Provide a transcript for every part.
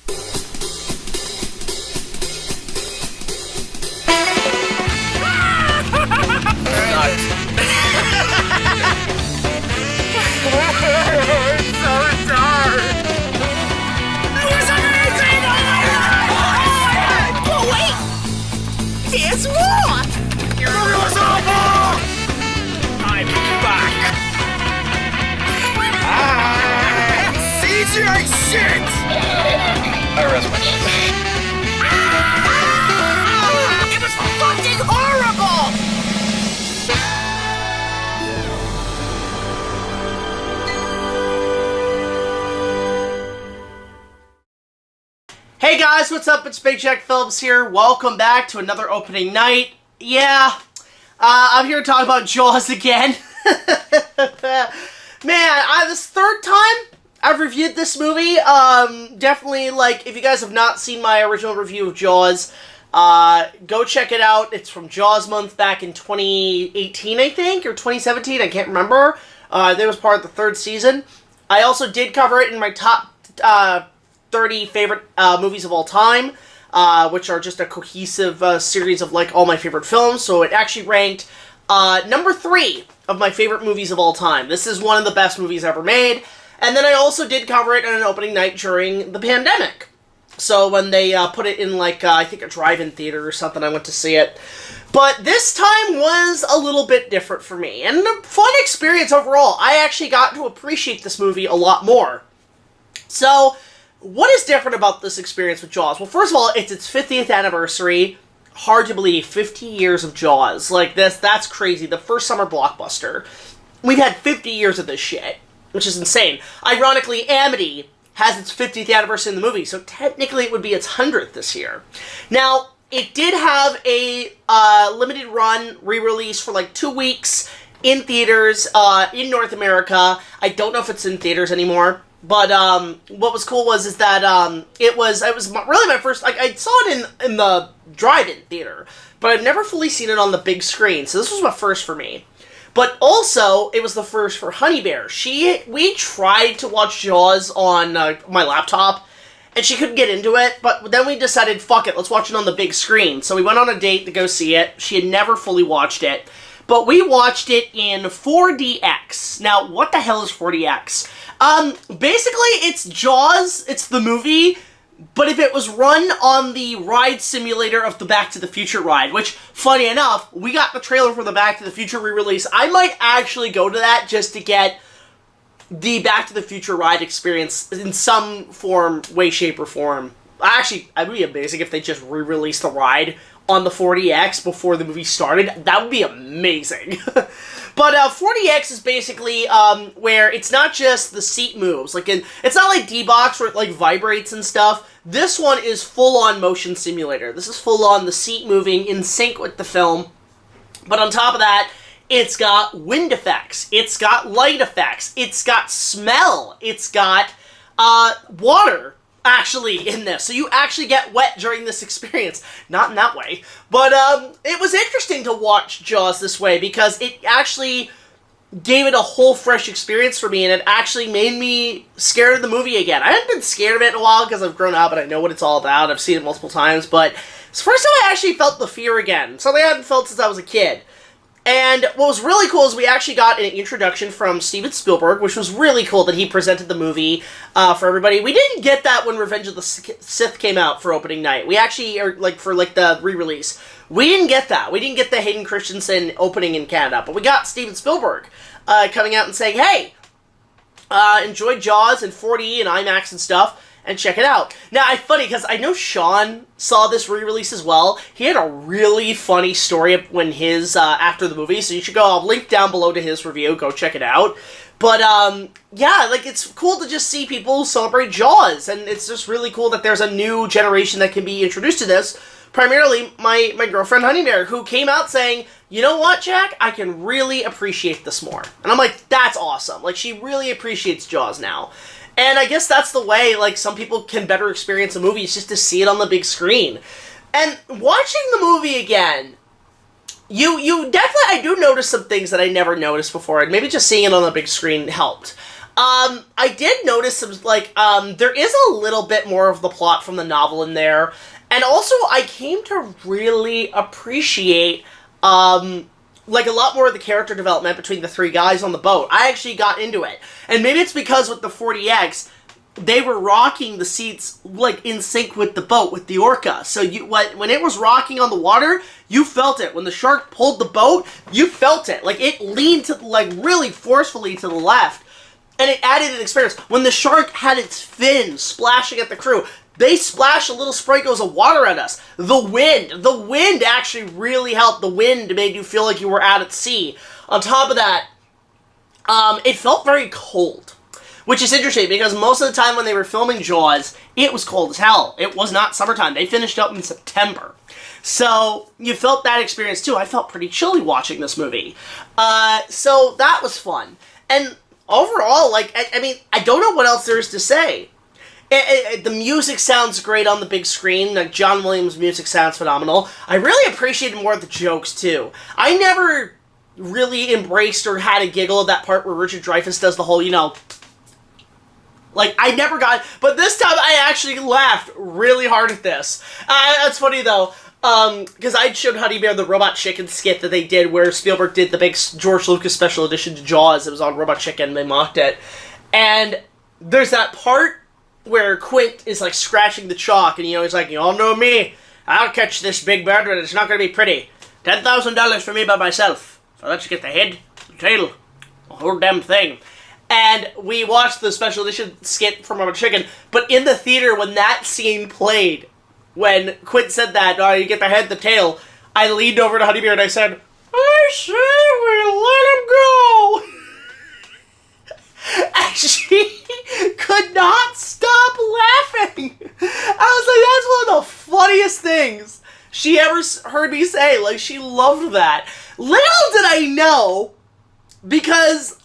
It's so dark. It was amazing! Oh wait! There's more! It was awful! I'm back! CGI shit! I rest my case. It was fucking horrible! Hey guys, what's up? It's BigJackFilms here. Welcome back to another opening night. Yeah, I'm here to talk about Jaws again. Man, this third time I've reviewed this movie. Definitely, like, if you guys have not seen my original review of Jaws, go check it out. It's from Jaws month back in 2018, I think, or 2017, I can't remember. It was part of the third season. I also did cover it in my top 30 favorite movies of all time, which are just a cohesive series of, like, all my favorite films. So it actually ranked number 3 of my favorite movies of all time. This is one of the best movies ever made. And then I also did cover it on an opening night during the pandemic. So when they put it in, like, I think a drive-in theater or something, I went to see it. But this time was a little bit different for me. And a fun experience overall. I actually got to appreciate this movie a lot more. So what is different about this experience with Jaws? Well, first of all, it's its 50th anniversary. Hard to believe, 50 years of Jaws. Like, that's crazy. The first summer blockbuster. We've had 50 years of this shit, which is insane. Ironically, Amity has its 50th anniversary in the movie, so technically it would be its 100th this year. Now, it did have a limited run re-release for like 2 weeks in theaters in North America. I don't know if it's in theaters anymore. But what was cool was that it was really my first. Like, I saw it in the drive-in theater, but I've never fully seen it on the big screen. So this was my first for me. But also, it was the first for Honey Bear. We tried to watch Jaws on my laptop, and she couldn't get into it. But then we decided, fuck it, let's watch it on the big screen. So we went on a date to go see it. She had never fully watched it, but we watched it in 4DX. Now, what the hell is 4DX? Basically, it's Jaws, it's the movie, but if it was run on the ride simulator of the Back to the Future ride, which, funny enough, we got the trailer for the Back to the Future re-release. I might actually go to that just to get the Back to the Future ride experience in some form, way, shape, or form. Actually, it would be amazing if they just re-released the ride on the 4DX before the movie started. That would be amazing. But 4DX is basically where it's not just the seat moves. Like, it's not like D-Box where it, like, vibrates and stuff. This one is full-on motion simulator. This is full-on the seat moving in sync with the film. But on top of that, it's got wind effects. It's got light effects. It's got smell. It's got water, actually, in this. So you actually get wet during this experience. Not in that way. But it was interesting to watch Jaws this way because it actually gave it a whole fresh experience for me, and it actually made me scared of the movie again. I haven't been scared of it in a while because I've grown up and I know what it's all about. I've seen it multiple times, but it's the first time I actually felt the fear again. Something I hadn't felt since I was a kid. And what was really cool is we actually got an introduction from Steven Spielberg, which was really cool that he presented the movie for everybody. We didn't get that when Revenge of the Sith came out for opening night. We actually, or like for like the re-release, we didn't get that. We didn't get the Hayden Christensen opening in Canada, but we got Steven Spielberg coming out and saying, hey, enjoy Jaws in 4D and IMAX and stuff, and check it out. Now, it's funny, because I know Sean saw this re-release as well. He had a really funny story when his, after the movie, so you should go, I'll link down below to his review, go check it out. But, yeah, like, it's cool to just see people celebrate Jaws, and it's just really cool that there's a new generation that can be introduced to this. Primarily, my girlfriend, Honey Bear, who came out saying, you know what, Jack? I can really appreciate this more. And I'm like, that's awesome. Like, she really appreciates Jaws now. And I guess that's the way, like, some people can better experience a movie, is just to see it on the big screen. And watching the movie again, you definitely, I do notice some things that I never noticed before, and maybe just seeing it on the big screen helped. I did notice some, like, there is a little bit more of the plot from the novel in there, and also I came to really appreciate, like, a lot more of the character development between the three guys on the boat. I actually got into it. And maybe it's because with the 40X, they were rocking the seats, like, in sync with the boat, with the orca. So when it was rocking on the water, you felt it. When the shark pulled the boat, you felt it. Like, it leaned to, like, really forcefully to the left. And it added an experience. When the shark had its fins splashing at the crew, they splashed a little sprinkles of water at us. The wind actually really helped. The wind made you feel like you were out at sea. On top of that, it felt very cold. Which is interesting, because most of the time when they were filming Jaws, it was cold as hell. It was not summertime. They finished up in September. So, you felt that experience too. I felt pretty chilly watching this movie. So, that was fun. And overall, like, I mean, I don't know what else there is to say. The music sounds great on the big screen. Like, John Williams' music sounds phenomenal. I really appreciated more of the jokes, too. I never really embraced or had a giggle at that part where Richard Dreyfuss does the whole, you know... Like, I never got... But this time, I actually laughed really hard at this. That's funny, though. Because I showed Honey Bear the Robot Chicken skit that they did, where Spielberg did the big George Lucas special edition to Jaws. It was on Robot Chicken, they mocked it. And there's that part where Quint is, like, scratching the chalk, and, you know, he's like, you all know me. I'll catch this big bird, and it's not going to be pretty. $10,000 for me by myself. So let's get the head, the tail, the whole damn thing. And we watched the special edition skit from Robot Chicken, but in the theater, when that scene played, when Quint said that, oh, you get the head, the tail, I leaned over to Honeybear and I said, I say we let him go! And she could not stop laughing! I was like, that's one of the funniest things she ever heard me say. Like, she loved that. Little did I know, because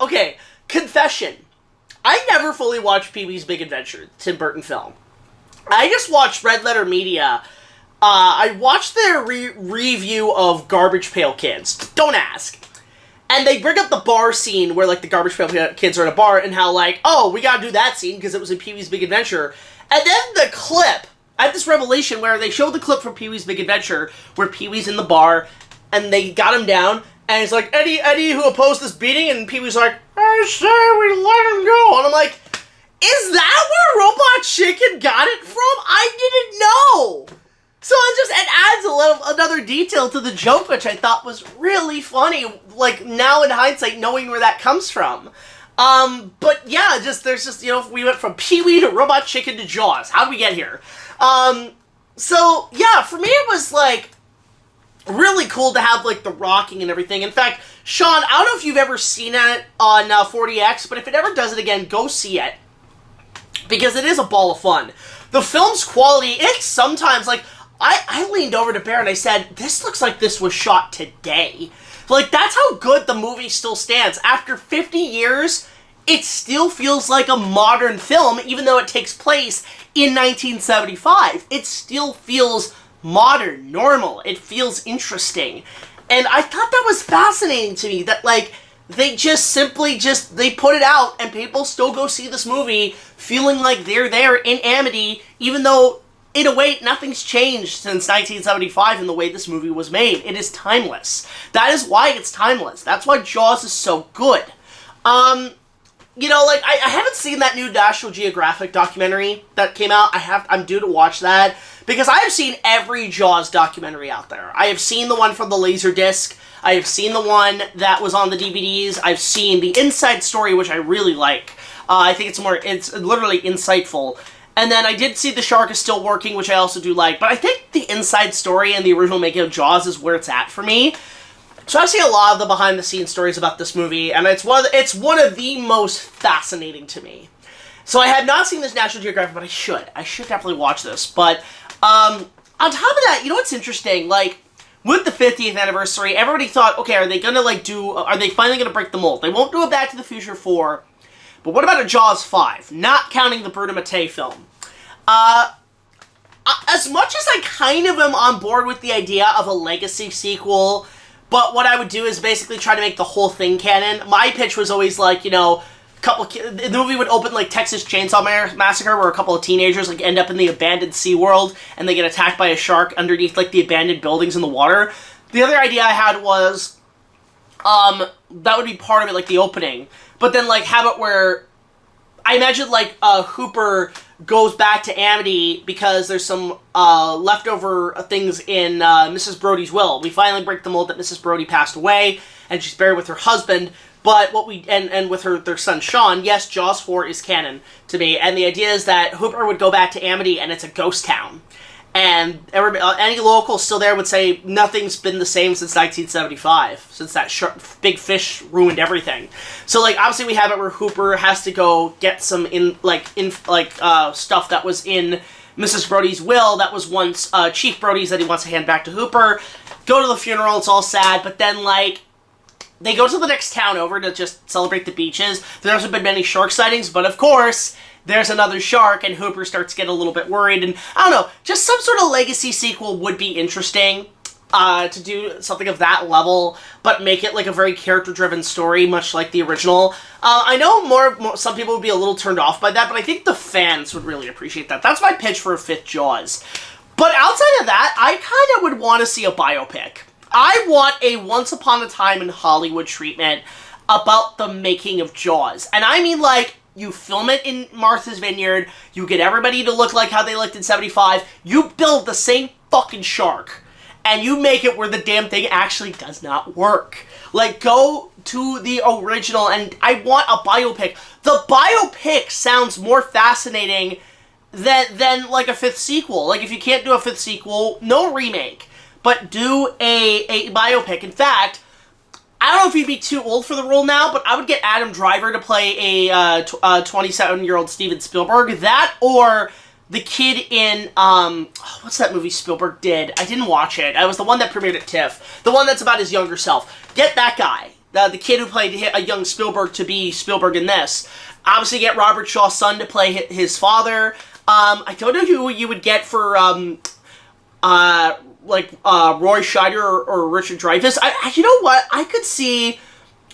okay, confession. I never fully watched Pee-wee's Big Adventure, Tim Burton film. I just watched Red Letter Media. I watched their review of Garbage Pail Kids. Don't ask. And they bring up the bar scene where, like, the Garbage Pail Kids are in a bar, and how, like, oh, we gotta do that scene because it was in Pee-wee's Big Adventure. And then the clip, I had this revelation where they showed the clip from Pee-wee's Big Adventure where Pee-wee's in the bar, and they got him down, and it's like, Eddie who opposed this beating, and Pee-wee's like, I say we let him go. And I'm like, is that where Robot Chicken got it from? I didn't know. So it adds another detail to the joke, which I thought was really funny, like, now in hindsight, knowing where that comes from. But yeah, there's just, you know, we went from Pee-wee to Robot Chicken to Jaws. How did we get here? So, yeah, for me it was, like, really cool to have, like, the rocking and everything. In fact, Sean, I don't know if you've ever seen it on 40X, but if it ever does it again, go see it. Because it is a ball of fun. The film's quality, it's sometimes, like, I leaned over to Bear and I said, this looks like this was shot today. Like, that's how good the movie still stands. After 50 years, it still feels like a modern film, even though it takes place in 1975. It still feels modern, normal. It feels interesting. And I thought that was fascinating to me, that, like, they just simply they put it out, and people still go see this movie feeling like they're there in Amity, even though, in a way, nothing's changed since 1975 in the way this movie was made. It is timeless. That is why it's timeless. That's why Jaws is so good. You know, like, I haven't seen that new National Geographic documentary that came out. I'm due to watch that, because I have seen every Jaws documentary out there. I have seen the one from the Laserdisc. I have seen the one that was on the DVDs. I've seen the Inside Story, which I really like. I think it's literally insightful. And then I did see The Shark Is Still Working, which I also do like. But I think the Inside Story and the original making of Jaws is where it's at for me. So I've seen a lot of the behind-the-scenes stories about this movie, and it's one of the most fascinating to me. So I have not seen this National Geographic, but I should. I should definitely watch this. But on top of that, you know what's interesting? Like, with the 50th anniversary, everybody thought, okay, are they finally gonna break the mold? They won't do a Back to the Future 4, but what about a Jaws 5? Not counting the Bruno Mattei film. As much as I kind of am on board with the idea of a legacy sequel, but what I would do is basically try to make the whole thing canon. My pitch was always like, you know, the movie would open like Texas Chainsaw Massacre, where a couple of teenagers like end up in the abandoned SeaWorld and they get attacked by a shark underneath like the abandoned buildings in the water. The other idea I had was that would be part of it, like the opening, but then like have it where I imagine like Hooper goes back to Amity because there's some leftover things in Mrs. Brody's will. We finally break the mold that Mrs. Brody passed away and she's buried with her husband. But what we and with their son Sean, yes, Jaws 4 is canon to me, and the idea is that Hooper would go back to Amity and it's a ghost town, and any local still there would say nothing's been the same since 1975, since that big fish ruined everything. So like obviously we have it where Hooper has to go get some stuff that was in Mrs. Brody's will that was once Chief Brody's that he wants to hand back to Hooper. Go to the funeral, it's all sad, but then like. They go to the next town over to just celebrate the beaches. There hasn't been many shark sightings, but of course, there's another shark, and Hooper starts getting a little bit worried, and I don't know, just some sort of legacy sequel would be interesting to do something of that level, but make it like a very character-driven story, much like the original. I know some people would be a little turned off by that, but I think the fans would really appreciate that. That's my pitch for a fifth Jaws. But outside of that, I kind of would want to see a biopic. I want a Once Upon a Time in Hollywood treatment about the making of Jaws. And I mean, like, you film it in Martha's Vineyard, you get everybody to look like how they looked in 75, you build the same fucking shark, and you make it where the damn thing actually does not work. Like, go to the original, and I want a biopic. The biopic sounds more fascinating than like, a fifth sequel. Like, if you can't do a fifth sequel, no remake. But do a biopic. In fact, I don't know if he'd be too old for the role now, but I would get Adam Driver to play a 27-year-old Steven Spielberg. That or the kid in, what's that movie Spielberg did? I didn't watch it. It was the one that premiered at TIFF. The one that's about his younger self. Get that guy. The kid who played a young Spielberg to be Spielberg in this. Obviously get Robert Shaw's son to play his father. I don't know who you would get for, Roy Scheider or Richard Dreyfuss. You know what? I could see...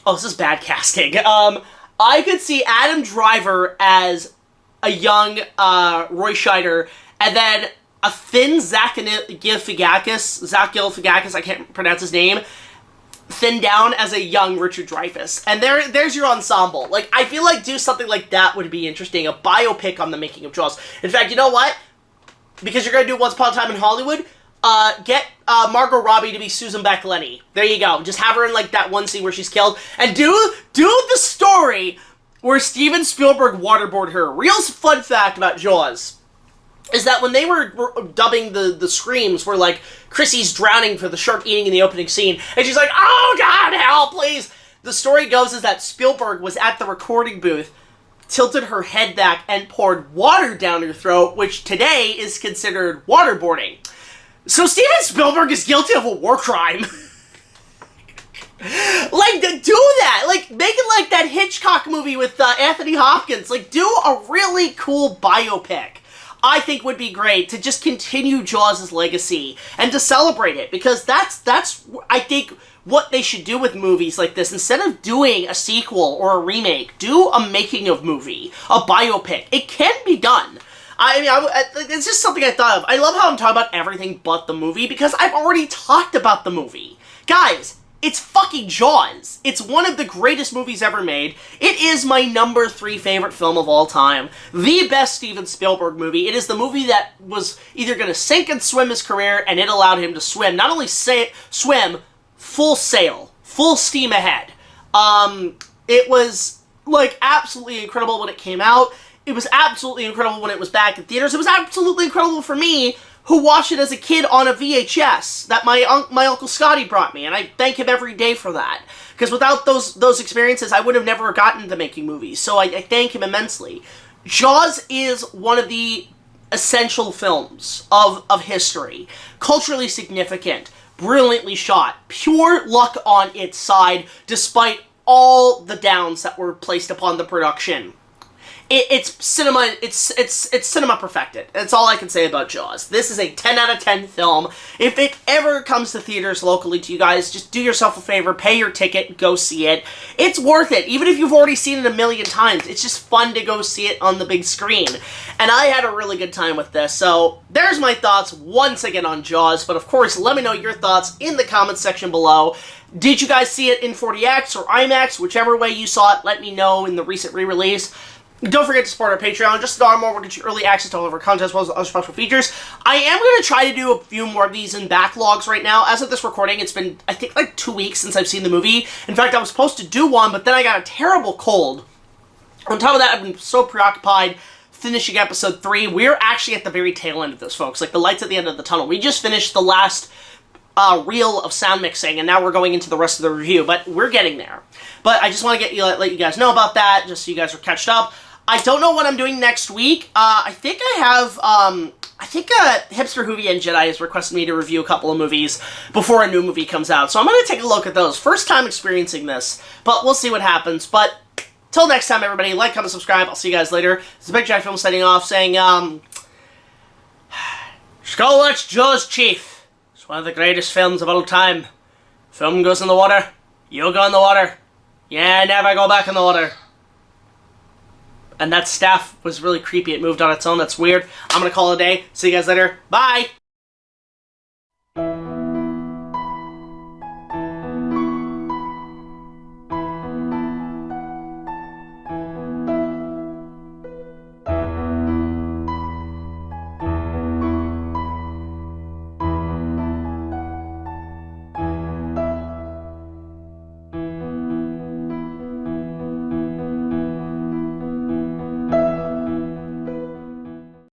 Oh, this is bad casting. I could see Adam Driver as a young Roy Scheider, and then a thin Zach Galifianakis, I can't pronounce his name, thinned down as a young Richard Dreyfuss. And there's your ensemble. Like, I feel like do something like that would be interesting. A biopic on the making of Jaws. In fact, you know what? Because you're going to do Once Upon a Time in Hollywood... get Margot Robbie to be Susan Beck-Lenny. There you go. Just have her in, like, that one scene where she's killed. And do the story where Steven Spielberg waterboarded her. Real fun fact about Jaws is that when they were dubbing the screams where, like, Chrissy's drowning for the shark eating in the opening scene, and she's like, oh, God, help, please! The story goes is that Spielberg was at the recording booth, tilted her head back, and poured water down her throat, which today is considered waterboarding. So Steven Spielberg is guilty of a war crime. Like, do that. Like, make it like that Hitchcock movie with Anthony Hopkins. Like, do a really cool biopic. I think would be great to just continue Jaws' legacy and to celebrate it. Because that's I think, what they should do with movies like this. Instead of doing a sequel or a remake, do a making of movie. A biopic. It can be done. I mean, it's just something I thought of. I love how I'm talking about everything but the movie, because I've already talked about the movie. Guys, it's fucking Jaws. It's one of the greatest movies ever made. It is my number 3 favorite film of all time. The best Steven Spielberg movie. It is the movie that was either going to sink and swim his career, and it allowed him to swim. Not only swim, full sail. Full steam ahead. It was, like, absolutely incredible when it came out. It was absolutely incredible when it was back in theaters. It was absolutely incredible for me, who watched it as a kid on a VHS that my Uncle Scotty brought me, and I thank him every day for that. Because without those experiences, I would have never gotten to making movies, so I thank him immensely. Jaws is one of the essential films of history. Culturally significant, brilliantly shot, pure luck on its side, despite all the downs that were placed upon the production. it's cinema. It's cinema perfected. That's all I can say about Jaws. This is a 10 out of 10 film. If it ever comes to theaters locally to you guys, just do yourself a favor, pay your ticket, go see it. It's worth it, even if you've already seen it a million times. It's just fun to go see it on the big screen. And I had a really good time with this. So there's my thoughts once again on Jaws. But of course, let me know your thoughts in the comments section below. Did you guys see it in 4DX or IMAX? Whichever way you saw it, let me know in the recent re-release. Don't forget to support our Patreon. Just $1 more will get you early access to all of our content as well as other special features. I am going to try to do a few more of these in backlogs right now. As of this recording, it's been, I think, like 2 weeks since I've seen the movie. In fact, I was supposed to do one, but then I got a terrible cold. On top of that, I've been so preoccupied finishing episode 3. We're actually at the very tail end of this, folks. Like, the light's at the end of the tunnel. We just finished the last reel of sound mixing, and now we're going into the rest of the review, but we're getting there. But I just want to let you guys know about that, just so you guys are catched up. I don't know what I'm doing next week. I think I have, Hipster Hoovie and Jedi has requested me to review a couple of movies before a new movie comes out, so I'm going to take a look at those. First time experiencing this, but we'll see what happens. But till next time, everybody, like, comment, subscribe. I'll see you guys later. This is BigJackFilms signing off, saying, just go watch Jaws, Chief. It's one of the greatest films of all time. Film goes in the water, you go in the water. Yeah, never go back in the water. And that staff was really creepy. It moved on its own. That's weird. I'm going to call it a day. See you guys later. Bye!